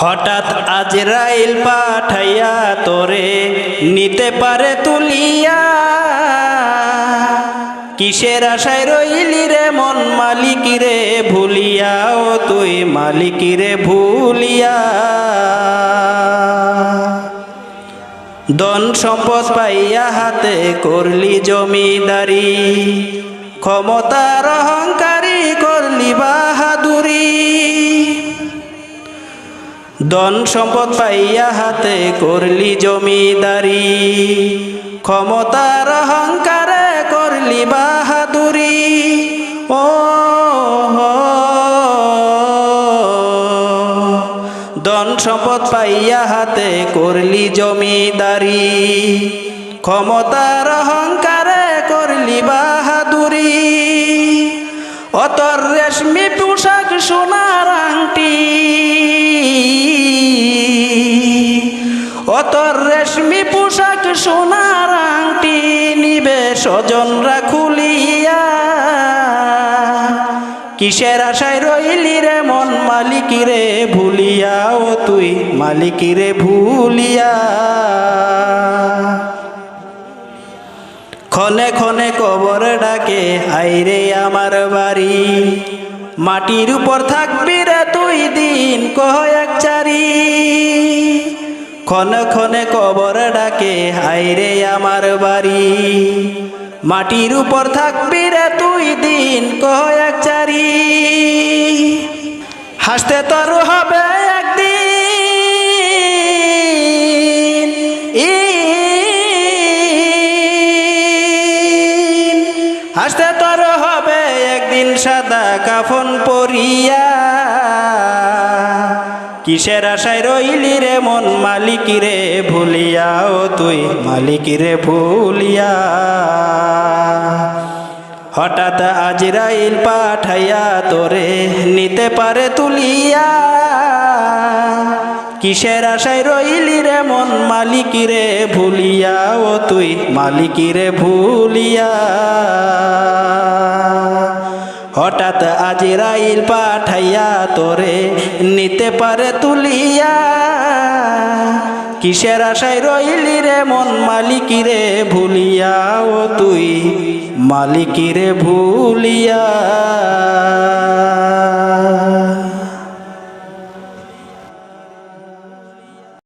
হঠাৎ আজরাইল পাঠাইয়া তোরে নিতে পারে তুলিয়া, কিসের আশায় রইলি রে মন মালিকিরে ভুলিয়া, ও তুই মালিকিরে ভুলিয়া। ধন সম্পদ পাইয়া হাতে করলি জমিদারি, ক্ষমতার অহংকারী করলি বাহাদুরি। ধন সম্পদ পাইয়া হাতে করলি জমিদারি, ক্ষমতার অহংকারে করলি বাহাদুরি। ও ধন সম্পদ পাইয়া হাতে করলি জমিদারি, ক্ষমতার অহংকারে করলি বাহাদুরি। অতর রেশমি পোশাক সোনার আংটি, অতর রেশমি পোশাক সোনার আংটি নিবে স্বজনরা খুলিয়া, কিসের আশায় রইলি রে মন মালিকিরে ভুলিয়া, ও তুই মালিকিরে ভুলিয়া। ক্ষণে ক্ষণে কবর ডাকে আইরে আমার বাড়ি, মাটির উপর থাকবি রে তুই দিন কয়েক চারি। ক্ষণে ক্ষণে কবর ডাকে আইরে আমার বাড়ি, মাটির উপর থাকবি রে তুই দিন কয়েক চারি। হাসতে তোর হবে একদিন, হাসতে তোর হবে একদিন সাদা কাফন পরিয়া, কিসের আশায় রইলি রে মন মালিকিরে ভুলিয়া, ও তুই মালিকিরে ভুলিয়া। হঠাৎ আজরাইল পাঠাইয়া তোরে নিতে পারে তুলিয়া, কিসের আশায় রইলি রে মন মালিকিরে ভুলিয়া, ও তুই মালিকিরে ভুলিয়া। হঠাৎ আজরাইল পাঠাইয়া তোরে নিতে পারে তুলিয়া, কিসের আশায় রইলি রে মন মালিকিরে ভুলিয়া, ও তুই মালিকিরে ভুলিয়া।